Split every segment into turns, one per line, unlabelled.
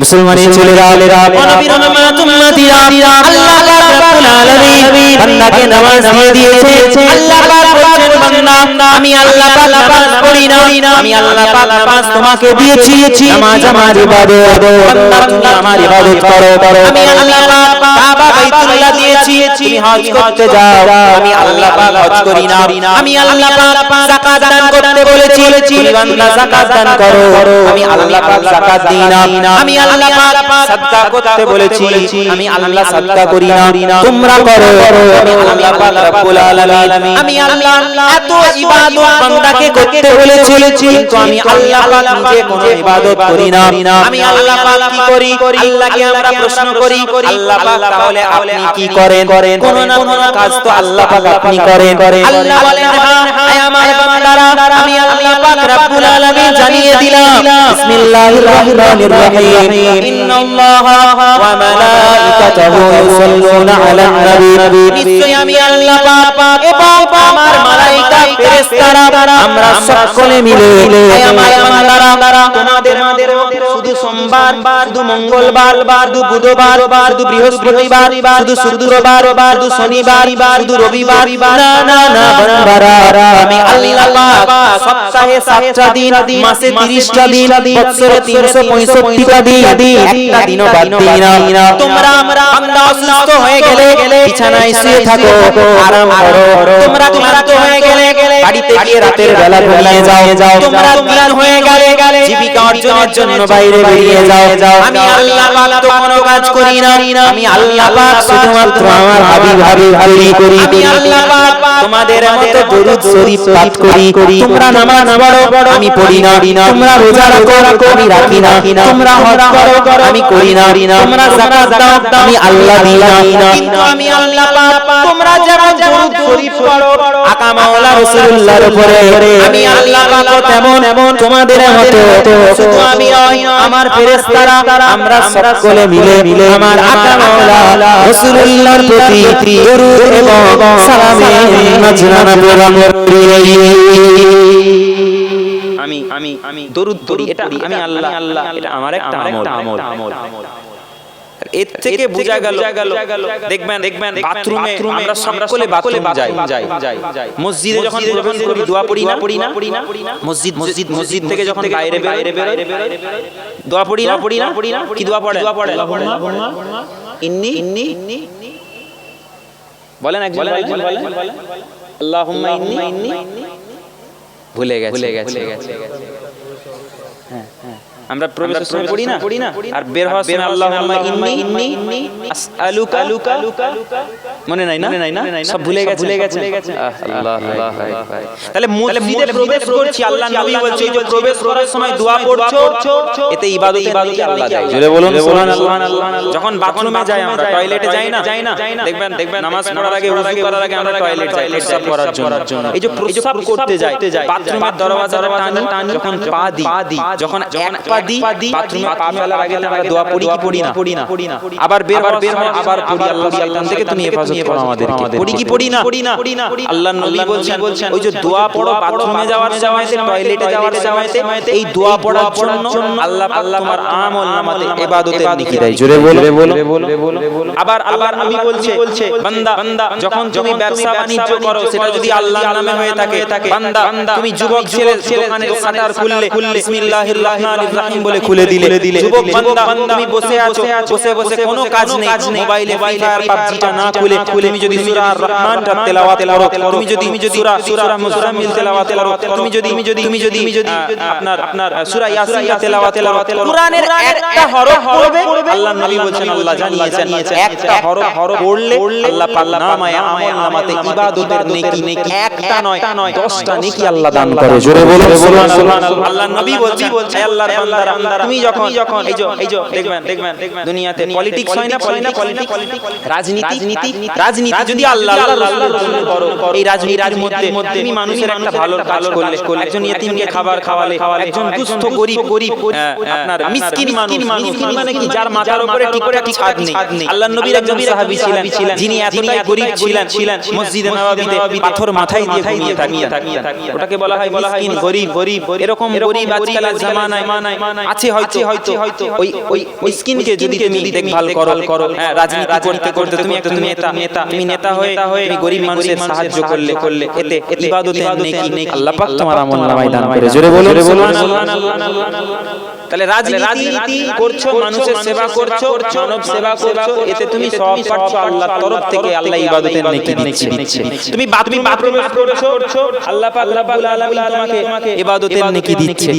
মুসলমানের ছেলেরা নবীর উম্মতিরা আল্লাহ পাক রব্বুল আলামিন বান্দাকে নামাজ দিয়ে দিয়েছে। আল্লাহ পাক বলেন বান্দা আমি আল্লাহ পাক নামাজ পড়ি না, আমি আল্লাহ পাক নামাজ তোমাকে দিয়েছি, নামাজ আমার ইবাদত, বান্দা তুমি আমার ইবাদত করো। আমি আল্লাহ পাক কাবা বাইতুল্লাহ দিয়েছি, তুমি হজ করতে যাও, আমি আল্লাহ পাক হজ করি না। আমি আল্লাহ পাক যাকাত দান করতে বলেছি, তুমি বান্দা যাকাত দান করো, আমি আল্লাহ পাক যাকাত দিই না। আমি আল্লাহ পাক সাদকা করতে বলেছি, আমি আল্লাহ সাদকা করি না, তোমরা করো। আমি আল্লাহ পাক রব্বুল আলামিন আমি আল্লাহ এত ইবাদত বান্দাকে করতে বলেছি, কিন্তু আমি আল্লাহ পাক নিজে কোনো ইবাদত করি না। আমি আল্লাহ পাক কি করি? আল্লাহকে আমরা প্রশ্ন করি, আল্লাহ পাক তাহলে আপনি কি করেন? কোন না কোন কাজ তো আল্লাহ পাক আপনি করেন। আল্লাহ বলেন হ্যাঁ আমার বান্দারা আমি আল্লাহ পাক রব্বুল আলামিন জানিয়ে দিলাম বিসমিল্লাহির রহমানির রহিম ইন্নাল্লাহা ওয়া মালাইকাতাহু ইউসাল্লুনা আলান নবী। নিশ্চয়ই আমি আল্লাহ পাক এবং আমার মালায়েকা ফেরেশতারা আমরা সকলে মিলে হে আমার বান্দারা তোমাদের শুধু সোমবার, শুধু মঙ্গলবার, শুধু বুধবার, শুধু বৃহস্পতিবার, শুধু শুক্রবার, শুধু শনিবার, শুধু রবিবার, না না না বান্দারা আমি আল্লাহ পাক সপ্তাহে 7টা দিন, মাসে 30টা দিন, বছরে 365টা দিন, একটা দিনও বাদ দিই না। তোমরা বান্দা অসুস্থ হয়ে গেলে বিছানায় শুয়ে থাকো, আরাম করো। তোমরা ক্লান্ত হয়ে গেলে বাড়িতে গিয়ে রাতের বেলা ঘুমিয়ে যাও। তোমরা দিন হয়ে গেলে জীবিকা অর্জনের জন্য বাইরে বেরিয়ে যাও। আমি আল্লাহ পাক তো কোনো কাজ করি না, আমি আল্লাহ পাক শুধুমাত্র আমার হাবিব করি। আমি আল্লাহ পাক তোমাদের মতো দরুদ শরীফ পাঠ করি। তোমরা নামাজ পড়ো, আমি পড়ি না। তোমরা রোজা রাখো, আমি রাখি না। তোমরা হজ করো, আমি করি না। তোমরা যাকাত দাও, আমি আল্লাহ দিই না। কিন্তু আমি আল্লাহ পাক তোমরা যেমন দরুদ শরীফ পড়ো আকা মাওলা রাসূলুল্লাহর উপরে, আমি আল্লাহ পাক তেমন তোমাদের মতো শুধু আমি নয়, আমার ফেরেশতারা আমরা সকলে মিলে আমার আকা মাওলা রাসূলুল্লাহর প্রতি দরুদ এবং সালামে নজরানা প্রেরণ করি। আমি দরুদ পড়ি, এটা আমি আল্লাহ এটা আমার একটা আমল। এর থেকে বোঝা গেল দেখবেন বাথরুমে আমরা সকলে বাথরুম যাই, মসজিদে যখন প্রবেশ করি দোয়া পড়ি না, মসজিদ থেকে যখন বাইরে দোয়া পড়ি না, কি দোয়া পড়ে? ইন্নি বলেন একজন আল্লাহুম্মা ইন্নি ভুলে গেছে। হ্যাঁ আমরা প্রবেশের সময় পড়ি না, আর বের হওয়ার সময় আল্লাহুম্মা ইন্নি আসআলুকা, মনে নাই না সব ভুলে গেছে। আল্লাহ তাহলে মসজিদে প্রবেশ করছি, আল্লাহ নবী বলছে যে প্রবেশ করার সময় দোয়া পড়ছো, এতে ইবাদত আল্লাহ দেয়। জোরে বলুন সুবহানাল্লাহ। যখন বাথরুমে যাই আমরা, টয়লেটে যাই না, দেখবেন নামাজ পড়ার আগে ওযু করার আগে আমরা টয়লেট যাই প্রস্রাব করার জন্য। এই যে প্রস্রাব করতে যাই বাথরুমের দরওয়াজাটা টানি, যখন পা দিই, যখন এক পা দিই বাথরুমে পা ফেলার আগে আমরা দোয়া পড়ি কি পড়ি না? আবার বের হওয়ার আবার পড়ি আল্লাহ শয়তান থেকে তুমি হেফাজত করো আমাদেরকে। পড়ি কি পড়ি না? আল্লাহর নবী বলছেন ওই যে দোয়া পড়ো বাথরুমে যাওয়ার সময়তে, টয়লেটে যাওয়ার সময়তে, এই দোয়া পড়ার জন্য আল্লাহ তোমার আমল নামাতে ইবাদতের নেকি দেয়। জোরে বলো। আবার আল্লাহর নবী বলছে বান্দা যখন তুমি ব্যবসা বাণিজ্য করো সেটা যদি আল্লাহর নামে হয়ে থাকে, বান্দা তুমি যুবক ছেলে দোকানের শাটার খুললে বিসমিল্লাহির রহমানির রহিম বলে খুলে দিলে, যুবক বান্দা তুমি বসে আছো, বসে কোনো কাজ নেই, মোবাইলে ফ্রি ফায়ার পাবজিটা না খুলে তুমি যদি সূরা আর-রহমানটা তেলাওয়াত করো, তুমি যদি সূরা মুজাম্মিল তেলাওয়াত করো, তুমি যদি আপনার সূরা ইয়াসিনটা তেলাওয়াত করো, কুরআনের একটা হরফ পড়বে, আল্লাহর নবী বলেন আল্লাহ জানিয়েছেন একটা হরফ পড়লে আল্লাহ পাক নামায় আমল নামাতে ইবাদতের নেকি একটা নয় 10টা নেকি আল্লাহ দান করে। জোরে বলুন সুবহানাল্লাহ। আল্লাহর নবী বলছেন হে আল্লাহর বান্দারা তুমি যখন এই যে দেখবেন দুনিয়াতে পলিটিক্স হয় না, রাজনীতি যদি আল্লাহ রাসূলের করো, এই রাজনীতির মধ্যে তুমি মানুষের একটা ভালো কাজ করলে, একজন ইয়েতিমকে খাবার খাওয়ালে, একজন দুস্থ গরীব আপনার মিসকিন মানুষ মানে কি যার মাথার উপরে ঠিকঠাক ছাদ নেই। আল্লাহর নবীর একজন সাহাবী ছিলেন যিনি এতটাই গরীব ছিলেন মসজিদে নববীতে পাথর মাথায় দিয়ে ঘুমিয়ে থাকতেন। ওটাকে বলা হয় মিসকিন, গরীব। এরকম গরীব আজকাল জামানায় আছে হয়তো ওই স্কিনকে যদি তুমি দেখভাল করো, হ্যাঁ, রাজনীতি করতে করতে তুমি একটা নেতা হয়ে তুমি গরিব মানুষের সাহায্য করলে এতে ইবাদতের নেকি আল্লাহ পাক তোমার আমলনামায় দান করে। জোরে বলো সুবহানাল্লাহ। তাহলে রাজনীতি করছো, মানুষের সেবা করছো, মানব সেবা করছো, এতে তুমি সওয়াব পাচ্ছ আল্লাহর তরফ থেকে, আল্লাহ ইবাদতের নেকি দিচ্ছে। তুমি বাথরুমে প্রবেশ করছো, আল্লাহ পাক রব্বুল আলামিন তোমাকে ইবাদতের নেকি দিচ্ছে।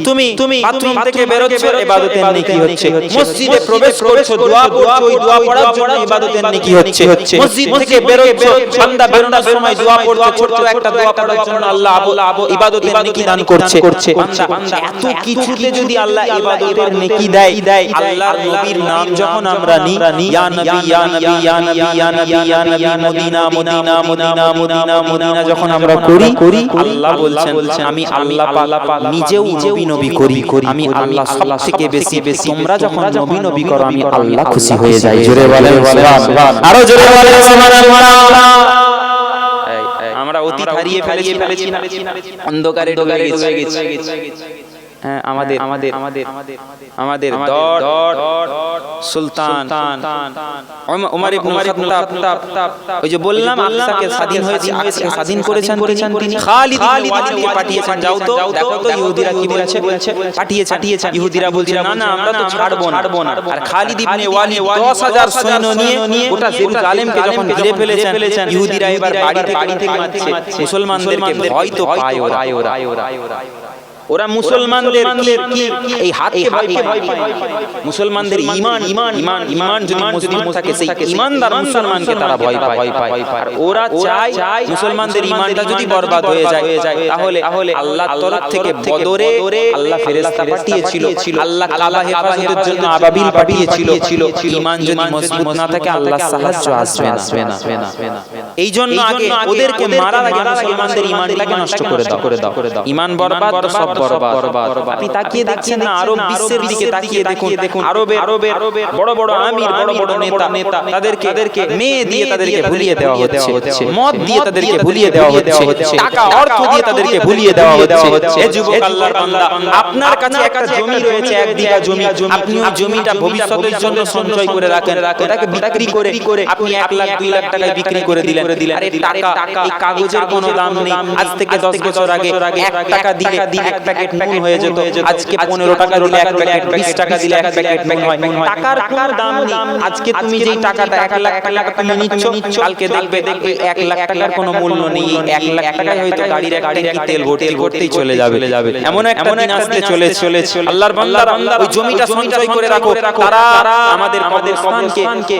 তুমি বাথরুম থেকে বেরোচ্ছো, ইবাদতের নেকি হচ্ছে। মসজিদে প্রবেশ করছো, দোয়া পড়ছো, ওই দোয়া পড়ার জন্য ইবাদতের নেকি হচ্ছে। মসজিদ থেকে বেরোচ্ছো, বান্দা বেরোনোর সময় দোয়া পড়ছো, ছোট একটা দোয়া পড়ার জন্য আল্লাহ ইবাদতের নেকি দান করছে। বান্দা এত কিছুতে যদি আল্লাহ ইবাদতের নেকি দেয়, আল্লাহর নবীর নাম যখন আমরা নিই, ইয়া নবী ইয়া নবী ইয়া নবী ইয়া নবী ইয়া নবী, Medina Medina Medina Medina Medina যখন আমরা করি, আল্লাহ বলছেন আমি আল্লাহ পাক নিজেও নবী করি, আমি আল্লাহ সবথেকে বেশি তোমরা যখন নবী করো আমি আল্লাহ খুশি হয়ে যাই। জোরে বলেন সুবহানাল্লাহ, আরো জোরে বলেন সুবহানাল্লাহ। আমরা অতীত হারিয়ে ফেলেছি না, অন্ধকারে ডুবে গেছি। হ্যাঁ, আমাদের সুলতান ওমর ইবনে খাত্তাব, ওই যে বললাম আকসাকে স্বাধীন হয়েছে, আকসাকে স্বাধীন করেছেন তিনি। খালিদ ইবনে ওয়ালিদকে পাঠিয়েছেন, যাও তো দেখো তো ইহুদিরা কি বলছে। পাঠিয়েছেন, ইহুদিরা বলছে না আমরা তো ছাড়বো না। আর খালিদ ইবনে ওয়ালিদ 10,000 সৈন্য নিয়ে গোটা জেরুজালেমকে যখন ঘিরে ফেলেছেন, ইহুদিরা এবার বাড়ি থেকে মারছে। মুসলমানদেরকে ভয় তো পায় ওরা মুসলমানদের কি এই হাতকে ভয় পায়। মুসলমানদের ঈমান যদি মজবুত থাকে, সেই ঈমানদার মুসলমানকে তারা ভয় পায়। আর ওরা চায় মুসলমানদের ঈমানটা যদি বরবাদ হয়ে যায়, তাহলে আল্লাহর তরফ থেকে বদরে আল্লাহ ফেরেশতা পাঠিয়েছিল, আল্লাহ কাবা হেফাজতের জন্য আবাবিল পাঠিয়েছিল। ঈমান যদি মজবুত না থাকে আল্লাহর সাহায্য আসবে না। এই জন্য আগে ওদেরকে মারার আগে মুসলমানদের ঈমানটাকে নষ্ট করে দাও। ঈমান বরবাদ তো সব বরবাদ। আপনি তাকিয়ে দেখছেন না আরব বিশ্বের দিকে, তাকিয়ে দেখুন আরবের বড় আমির, বড় নেতা, তাদেরকে মেয়ে দিয়ে তাদেরকে ভুলিয়ে দেওয়া হচ্ছে, মদ দিয়ে তাদেরকে ভুলিয়ে দেওয়া হচ্ছে, টাকা অর্থ দিয়ে তাদেরকে ভুলিয়ে দেওয়া হচ্ছে। এ যুবক আল্লাহর বান্দা, আপনার কাছে একটা জমি রয়েছে, 1 বিঘা জমি, আপনি ওই জমিটা ভবিষ্যতের জন্য সঞ্চয় করে রাখেন, ওটাকে বিক্রি করে আপনি 1 লাখ 2 লাখ টাকায় বিক্রি করে দিলেন। আরে টাকা এই কাগজের কোনো দাম নেই। আজ থেকে 10 বছর আগে 1 টাকা দিলে 1 প্যাকেট নুন হয়ে যেত, আজকে 15 টাকা দিলে 1 প্যাকেট, 20 টাকা দিলে 1 প্যাকেট নুন হয়। টাকার কোনো দাম নেই। আজকে তুমি যেই টাকাটা 1 লাখ টাকা তুমি নিচ্ছ, কালকে দেখবে 1 লাখ টাকার কোনো মূল্য নেই। 1 লাখ টাকায় হয়তো গাড়ির এক ট্যাঙ্কি তেল ভর্তিই চলে যাবে। এমন একটা দিন আসতে চলেছে। আল্লাহর বান্দারা ওই জমিটা সঞ্চয় করে রাখো। তারা আমাদের কবরস্থানকে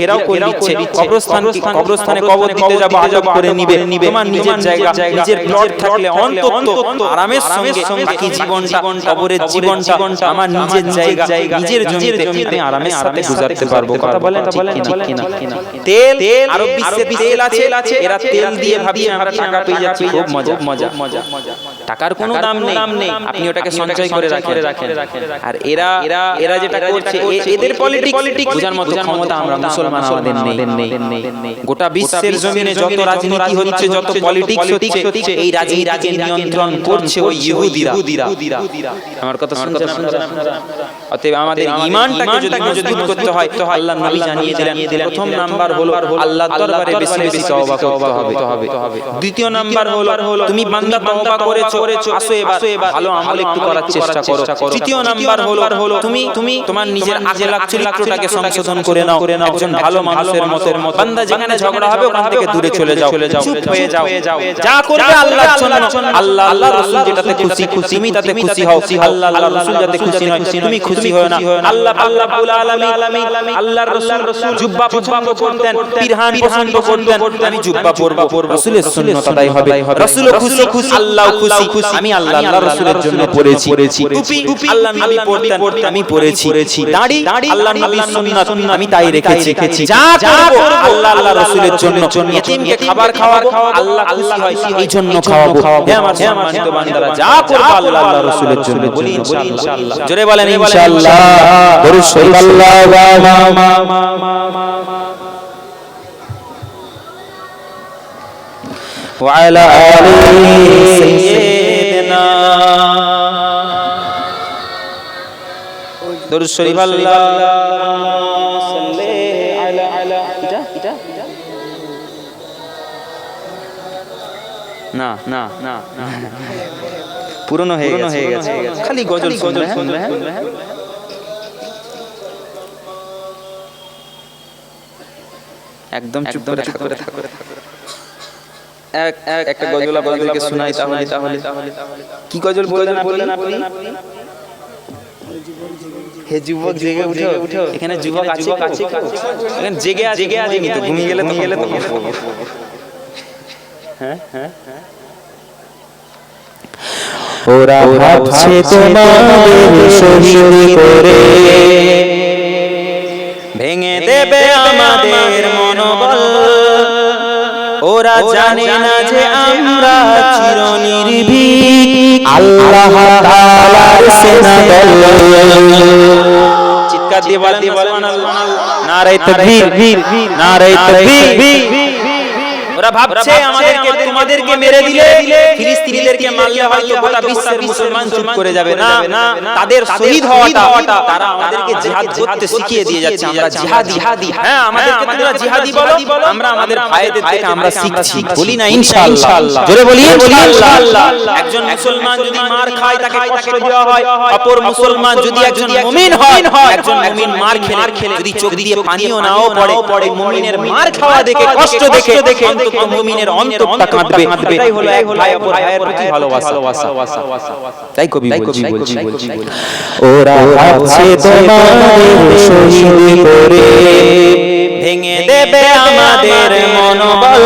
ঘেরাও করে নিচ্ছে। কবরস্থানে কবর দিতে যাবো, আজব করে নিবে। তোমার নিজের জায়গা, নিজের প্লট থাকলে অন্তত আরামের সঙ্গে বাকি জীবনটা, কবরের জীবনটা আমার নিজের জায়গা, নিজের জমিতে আমি আরামের সাথে গুজারতে পারবো। কথা বলেন ঠিক কিনা? তেল, আরব বিশ্বে তেল আছে, এরা তেল দিয়ে ভাবছে আমরা টাকা পেয়ে যাচ্ছি, খুব মজা। টাকার কোনো দাম নেই, আপনি ওটাকে সঞ্চয় করে রাখেন। আর এরা যেটা করছে, এদের পলিটিক্স বোঝার মতো ক্ষমতা আমরা মুসলমান আমাদের নেই। গোটা বিশ্বের জমিনে যত রাজনীতি হচ্ছে, যত পলিটিক্স হচ্ছে, এই রাজনীতিকে নিয়ন্ত্রণ করছে ওই ইহুদিরা। আমার কথা শুনছেন আপনারা? অতএব আমাদের ঈমানটাকে যদি মজবুত করতে হয়, আল্লাহর নবী জানিয়ে দিলেন প্রথম নাম্বার হলো আল্লাহর দরবারে বেশি বেশি তওবা করতে হবে। দ্বিতীয় নাম্বার হলো তুমি বান্দা তওবা করেছো, আসো এবার ভালো আমল একটু করার চেষ্টা করো। তৃতীয় নাম্বার হলো তুমি তোমার নিজের আখলাক চরিত্রটাকে সংশোধন করে নাও, একজন ভালো মানুষের মতো। বান্দা যেখানে ঝগড়া হবে ওখান থেকে দূরে চলে যাও, চুপ হয়ে যাও। যা করবে আল্লাহর জন্য, আল্লাহ রাসূল যেটাতে খুশি তুমি তাতে খুশি হও। আল্লাহ রাসূল যাতে খুশি নয় তুমি খুশি হও না। আল্লাহ রাব্বুল আলামিন আল্লাহর রাসূল জুব্বা পছন্দ করতেন, পিরহান পছন্দ করতেন। আমি জুব্বা পরবো, রাসূলের সুন্নাত আদায় হবে। রাসূল খুশি, আল্লাহ খুশি। আমি আল্লাহ রাসূলের জন্য পড়েছি। টুপি আল্লাহ নবী পরতেন, আমি পড়েছি। দাড়ি আল্লাহ নবীর সুন্নাত, আমি তাই রেখেছি। যা করব আল্লাহ রাসূলের জন্য। ইতিমকে খাবার খাওয়াবো, আল্লাহ খুশি হয় এই জন্য খাওয়াবো। হে আমার সম্মানিত বান্দারা, যা করব আল্লাহ রাসূলের জন্য। বলি ইনশাআল্লাহ। জোরে বলেন ইনশাআল্লাহ। দরুদ শরীফ আল্লাহুম্মা ওয়া আলা আলি সাইয়্যিদিনা দরুদ শরীফ আল্লাহুম্মা সাল্লি আলা এটা না না না পুরনো হয়ে গেছে খালি গজল শুনবে হ্যাঁ একদম চুপ করে থাকো একটা গজল আপনাদেরকে শোনাই তাহলে কি গজল বললেন আপনি হে যুবক জেগে উঠো এখানে যুবক আছে এখানে জেগে আছে তো ঘুমিয়ে গেলে তো হ্যাঁ ওরা ভাবছে তোমাদের শহীদ করে ভেঙে দেবে আমাদের মনোবল ওরা জানে না যে আমরা চিরনির্ভীক আল্লাহ তাআলার সেনাদল চিৎকার দিয়ে বলেন সুবহানাল্লাহ নারে তাকবীর নারে তাকবীর ওরা ভাবছে তোমাদেরকে মেরে দিলে ফিলিস্তিনিদেরকে মারলে হয়তো গোটা বিশ্বের মুসলমান চুপ করে যাবে না তাদের শহীদ হওয়াটা তারা আমাদেরকে জিহাদ করতে শিখিয়ে দিয়ে যাচ্ছে আমরা জিহাদি হ্যাঁ আমাদেরকে তোমরা জিহাদি বলো আমরা আমাদের ভাইদের থেকে আমরা শিখছি বলি না ইনশাআল্লাহ জোরে বলি ইনশাআল্লাহ একজন মুসলমান যদি মার খায় তাকে কষ্ট দেওয়া হয় অপর মুসলমান যদি একজন মুমিন হয় একজন মুমিন মার খেলে যদি চোখ দিয়ে পানিও নাও পড়ে মুমিনের মার খাওয়া দেখে কষ্ট দেখে মুমিনের অন্তরটা কাঁদবে এটাই হলো এক ভাই অপর ভাইয়ের প্রতি ভালোবাসা তাই কবি বলছি ওরা ভাবছে তোমাদের শহীদ করে ভেঙে দেবে আমাদের মনোবল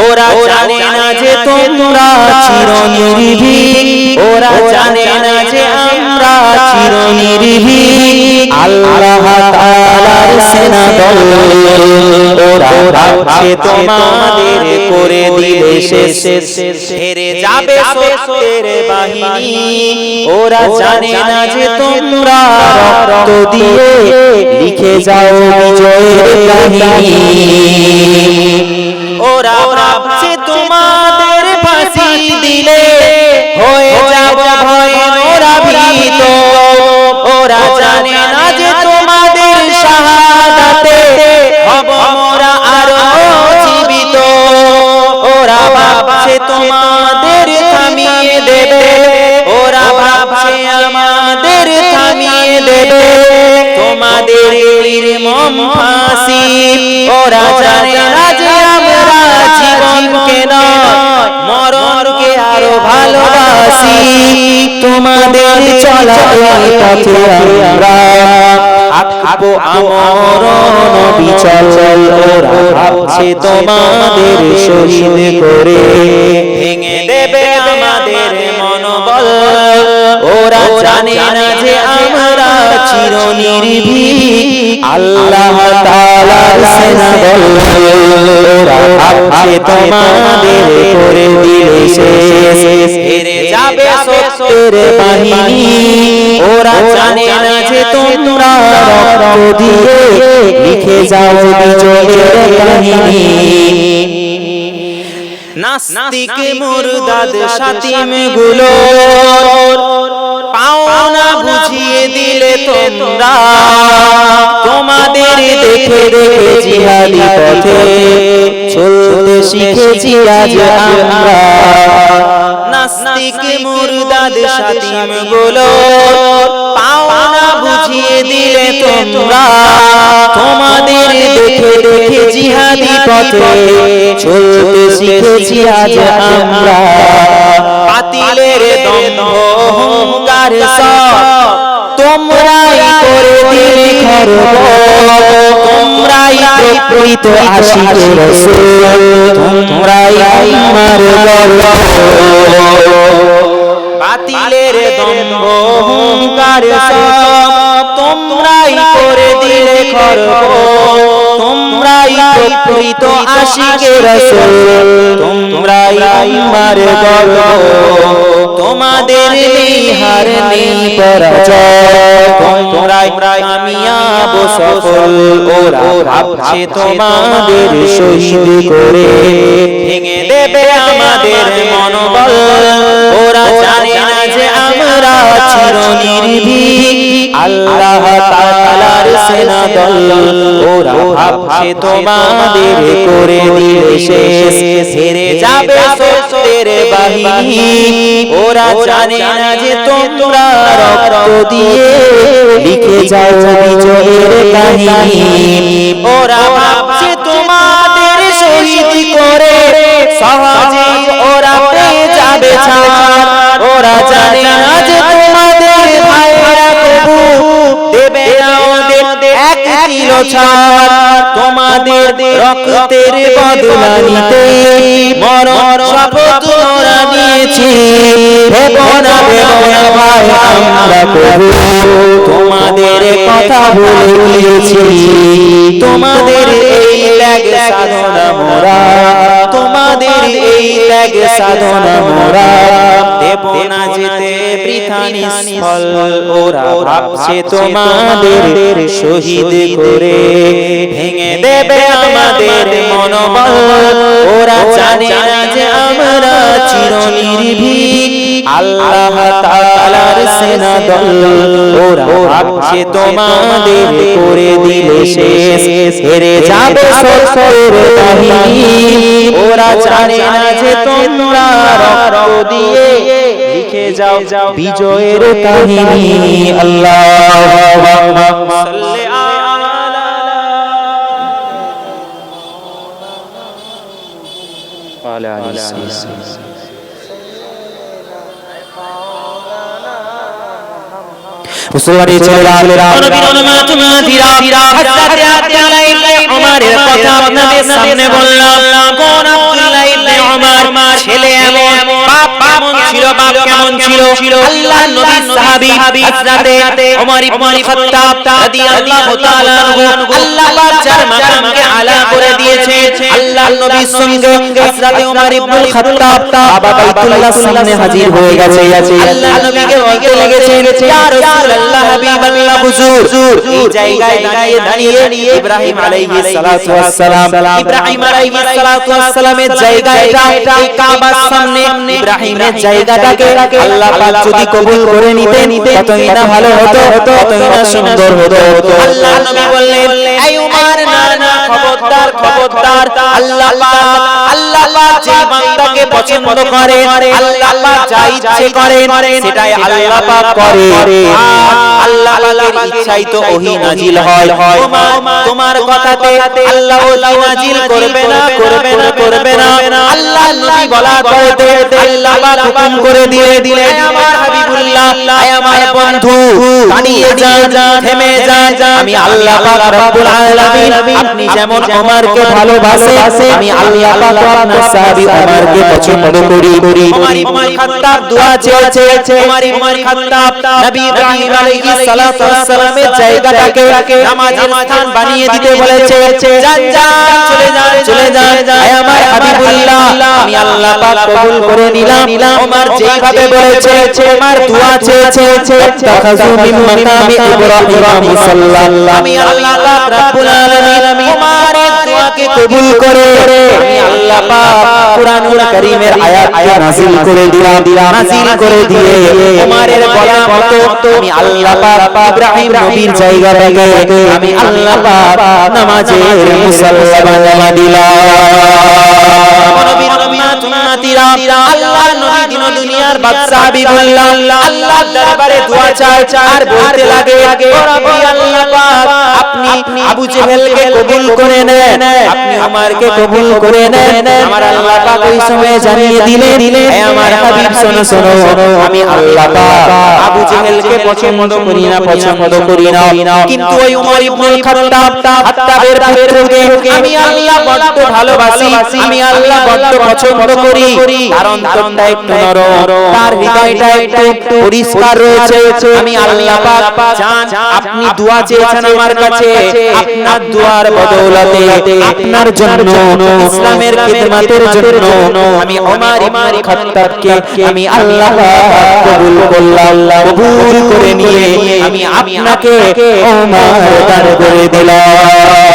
ওরা জানে না যে তোমরা চিরনির্ভীক ওরা জানে না যে আমরা চিরনির্ভীক আল্লাহ তাআলার সেনাদল ওরা ভাবছে তোমাদের করে দিলে শেষ হেরে যাবে সত্যের বাহিনী ওরা জানে না যে তোমরা রক্ত দিয়ে লিখে যাও বিজয়ের কাহিনী ওরা ভাবছে তোমাদের ফাঁসি দিলে হয়ে যাব ভয়ে ওরা ভীত ওরা জানে না যে তোমাদের শাহাদাতে হব মোরা আরো জীবিত ওরা ভাবছে তোমাদের থামিয়ে দেবে ওরা ভাবছে আমাদের থামিয়ে দেবে তোমাদের নির্মম ফাঁসি ওরা জানে না যে আমরা জীবনকে নয় মরণকে আরো ভালোবাসি তোমাদের চলা এই পথে আমরা আঁকবো আমরণ বিচল ওরা ভাবছে তোমাদের শহীদ করে ভেঙে দেবে আমাদের মনোবল ওরা জানে না যে আমরা চিরনির্ভীক আল্লাহ তাআলার সেনাদল ওরা ভাবছে তোমাদের করে দিলে শেষ হেরে যাবে সত্যের বাহিনী ওরা জানে না যে তোমরা রক্ত দিয়ে লিখে যাও বিজয়ের কাহিনী নাস্তিক মুরদাদ শাতিম গুলো পাওনা বুঝিয়ে দিলে তোমরা তোমাদের দেখে জিহাদি পথে চলতে শিখেছি আজ আমরা নাস্তিক মুরদাদ শাতিম গুলো পাওনা বুঝিয়ে দিলে তোমরা তোমাদের দেখে জিহাদি পথে চলতে শিখেছি আজ আমরা বাতিলের দম্ভ অহংকার সব তোমরাই করে দিলে খর্ব তোমরাই প্রকৃত আশিকে রাসূল তোমরাই আমার গর্ব বাতিলের দম্ভ অহংকার সব তোমরাই করে দিলে খর্ব তোমরাই প্রকৃত আশিকে রাসূল তোমরাই আমার গর্ব তোমাদের নেই হার নেই পরাজয় তোমরাই কামিয়াব সফল ওরা ভাবছে তোমাদের শহীদ করে ভেঙে দেবে আমাদের মনোবল ওরা জানে না যে আমরা চিরনির্ভীক আল্লাহ তাআলার সেনা দল ওরা ভাবছে তোমাদের করে দিলে শেষ হেরে যাবে সত্যের বাহিনী ওরা জানে না যে তোমরা রক্ত দিয়ে লিখে যাও বিজয়ের কাহিনী ওরা ভাবছে তোমাদের শহীদ করে সহজে ওরা পেয়ে যাবে ছাড় ওরা জানে না যে তোমাদের ভাইরা কবু দেবে না ওদের এক কিলো ছাড় তোমাদের রক্তের বদলা নিতে মরণ শপথ ওরা নিয়েছি ভেবো না ভাই আমরা কবু তোমাদের কথা বলে দিয়েছি তোমাদের এই ত্যাগ সাধনা মোরা তোমাদের এই ত্যাগ সাধনা মোরা দেব না যেতে বৃথা নিষ্ফল ওরা ভাবছে তোমাদের শহীদ করে ভেঙে দেবে আমাদের মনোবল ওরা জানে না যে আমরা চিরনির্ভীক আল্লাহ তাআলার সেনা দল ওরা ভাবছে তোমাদের করে দিলে শেষ হেরে যাবে সত্যের বাহিনী ওরা জানে না যে তোমরা রক্ত দিয়ে লিখে যাও বিজয়ের কাহিনী আল্লাহুম্মা সাল্লি আলা মুসলমানের ছেলেরা নবীর অনুমতি দিরা হযরত আব্দুল্লাহ ইবনে উমরের কথা আপনাদের সামনে বললাম কোন আব্দুল্লাহ ইবনে উমর ছেলে এমন বাপ কেমন ছিল বাপ কেমন ছিল আল্লাহর নবীর সাহাবী হযরত উমর ইবনে খাত্তাব রাদিয়াল্লাহু তাআলা আনহু আল্লাহ পাক যার মাকামকে আলা করে দিয়েছে আল্লাহর নবীর সঙ্গে হযরত উমর ইবনে খাত্তাব বাবা বাইতুল্লাহর সামনে হাজির হয়ে গেছে আল্লাহর নবীকে বলতে লেগেছে ইয়া রাসূলুল্লাহ হাবিবাল্লাহ হুজুর এই জায়গায় দাঁড়িয়ে ইব্রাহিম আলাইহিস সালাতু ওয়াস সালাম ইব্রাহিম আলাইহিস সালাতু ওয়াস সালামের জায়গাটা এই কাবার সামনে ইব্রাহিমের জায়গাটাকে আল্লাহ পাক যদি কবুল করে নিতেন কতই না ভালো হতো কতই না সুন্দর হতো আল্লাহ নবী বললেন এই উমর না খবরদার আল্লাহ পাক যে বান্দাকে পছন্দ করে আল্লাহ পাক যা ইচ্ছে করেন সেটাই আল্লাহ পাক করে আল্লাহ পাকের ইচ্ছাই তো ওহী নাজিল হয় তোমার কথাতে আল্লাহ ওহী নাজিল করবে না আল্লাহ নবী বলা করতে আল্লাহ পাক হুকুম করে দিলে আমার হাবিবুল্লাহ আমার বন্ধু দাঁড়িয়ে যা থেমে যা আমি আল্লাহ পাক রব্বুল আলামিন আপনি যেমন ওমরকে ভালোবাসে আমি আল্লাহ পাক আপনার সাহাবী ওমরকে পছন্দ করি ওমর ইবনে খাত্তাব দোয়া চেয়েছে ওমর ইবনে খাত্তাব নবী ইব্রাহিম আলাইহিস সালাতু ওয়াস সালামের জায়গাটাকে নামাজের স্থান বানিয়ে দিতে বলেছে চলে যা হে আমার হাবিবুল্লাহ আমি আল্লাহ পাক কবুল করে নিলাম ওমর যেভাবে বলেছে ওমর দোয়া চেয়েছে তাখাযু মিন মাকামি ইব্রাহিম মুসাল্লা আমি আল্লাহ পাক রব্বুল আলামিন ওমরের দোয়াকে কবুল করে আমি আল্লাহ পাক কুরআনুল কারীমের আয়াত নাযিল করে দিয়ে ওমরের বলা মতো আমি আল্লাহ পাক ইব্রাহিম নবীর জায়গাটাকে আমি আল্লাহ পাক নামাজের মুসাল্লা বানিয়ে দিলাম নবীর উম্মতিরা আল্লাহ নবী দিন দুনিয়ার বাদশা হাবিবুল্লাহ আল্লাহর দরবারে দোয়া চায় আর বলতে লাগে ও রব্বি আল্লাহ পাক আপনি আবু জেহেলকে কবুল করে নেন আপনি ওমরকে কবুল করে নেন আমার আল্লাহ পাক ওই সময় জানিয়ে দিলে হে আমার হাবিব শোনো আমি আল্লাহ পাক আবু জেহেলকে পছন্দ করি না কিন্তু ওই ওমর ইবনে খাত্তাবের পুত্রকে আমি আল্লাহ বড় ভালোবাসি আমি আল্লাহ বড় পছন্দ করি কারণ তারটা একটু নরম তার হৃদয়টা একটু পরিষ্কার রয়েছে আমি আল্লাহ পাক জান আপনি দোয়া চেয়েছেন আমার কাছে আপনার দোয়ার বদৌলতে আপনার জন্য ইসলামের খিদমতের জন্য আমি ওমর ইবনে খাত্তাবকে আমি আল্লাহ কবুল করলাম কবুল করে নিয়ে আমি আপনাকে ওমর দান করে দিলাম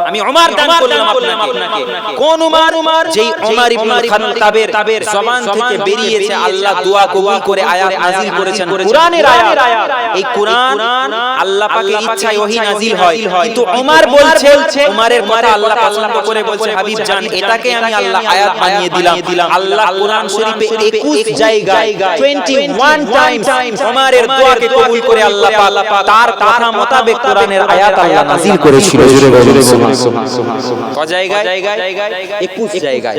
আমি ওমর দান করলাম আপনাকে। কোন ওমর? যেই ওমর ইবনে খাত্তাবের জবান থেকে বেরিয়েছে আল্লাহ দোয়া কবুল করে আয়াত নাযিল করেছেন, কুরআনের আয়াত। এই কুরআন আল্লাহ পাকের ইচ্ছায় ওহী নাযিল হয়, কিন্তু ওমর বলছে, ওমরের কথা আল্লাহ পছন্দ করে বলছে, হাবিব জান এটাকে আমি আল্লাহ আয়াত বানিয়ে দিলাম। আল্লাহ কুরআন শরীফে 21 জায়গায় 21 টাইমস ওমরের দোয়াকে কবুল করে আল্লাহ পাক তার কথা মোতাবেক কোরআনের আয়াত আল্লাহ নাযিল করেছিল। কয় জায়গায়? 21 জায়গায়।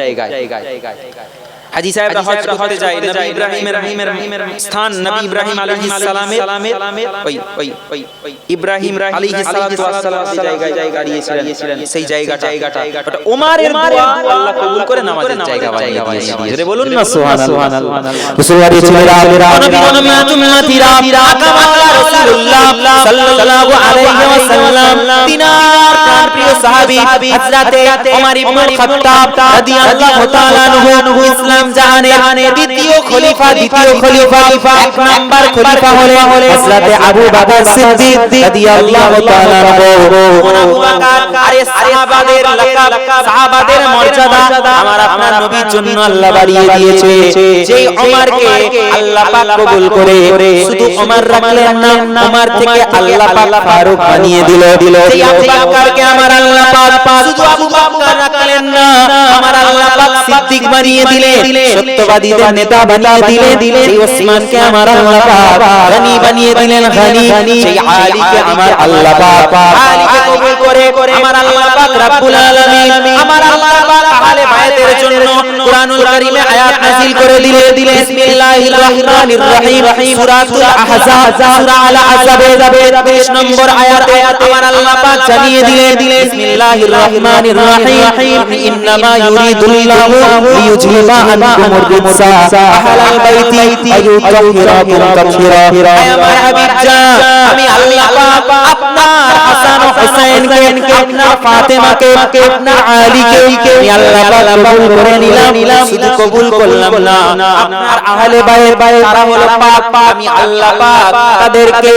হাজী সাহেবরা হজ করতে যায়, নবী ইব্রাহিমের স্থান, নবী ইব্রাহিম আলাইহিস সালামের ওই ইব্রাহিম আলাইহিস সালাতু ওয়াস সালাম যে জায়গায় দাঁড়িয়েছিলেন সেই জায়গাটা ওটা ওমরের দোয়া আল্লাহ কবুল করে নামাজের জায়গা বানিয়ে দিয়েছেন। জোরে বলুন না সুবহানাল্লাহ। রাসূলুল্লাহ ছেলেরা নবী উম্মতিরা আকামাল্লাহ রাসূলুল্লাহ সাল্লাল্লাহু আলাইহি ওয়াসাল্লাম তিনার প্রিয় সাহাবী হযরতে ওমর ইবনে খাত্তাব রাদিয়াল্লাহু তাআলা আনহু ইসলাম জাহানের দ্বিতীয় খলিফা এক নাম্বার খলিফা হলেন হযরত আবু বকর সিদ্দিক রাদিয়াল্লাহু তাআলা আনহু। আবু বকর আরে সাহাবাদের লাকাব, সাহাবাদের মর্যাদা আমার আপনার নবীর জন্য আল্লাহ বাড়িয়ে দিয়েছে। যেই ওমরকে আল্লাহ পাক কবুল করে শুধু ওমর রাখলেন না, ওমর থেকে আল্লাহ পাক ফারুক বানিয়ে দিল। যেই আবু বকরকে আমার আল্লাহ পাক শুধু আবু বকর রাখলেন না, আমার আল্লাহ পাক সিদ্দিক বানিয়ে দিলেন, সত্যবাদীদের নেতা বানিয়ে দিলেন। সেই ওসমানকে আমার আল্লাহ পাক গনি বানিয়ে দিলেন, গনি। সেই আলীকে আমার আল্লাহ পাক আলীকে কবুল করে আমার আল্লাহ পাক রব্বুল আলামিন আমার আল্লাহ পাক আহলে বায়াতের জন্য কুরআনুল কারীমে আয়াত নাযিল করে দিলেন। বিসমিল্লাহির রহমানির রহিম, সূরাতুল আহজাব, সূরা আল আহজাবের 20 নম্বর আয়াতে আমার আল্লাহ পাক জানিয়ে দিলেন, বিসমিল্লাহির রহমানির রহিম, ইন্নামা ইউরিদুল্লাহু লিইউযহিবা আনকুমুর রিজসা আহলাল বাইতি আইয়ুতাহহিরাকুম তাতহীরা। আমার হাবিব জান আমি আল্লাহ পাক আপনার হাসান ও হুসাইনকে, আপনার ফাতেমাকে, আপনার আলীকে আমি আল্লাহ পাক কবুল করে নিলাম। শুধু কবুল করলাম না, আপনার আহলে বাইত তারা হলো পাক, আমি আল্লাহ পাক তাদেরকে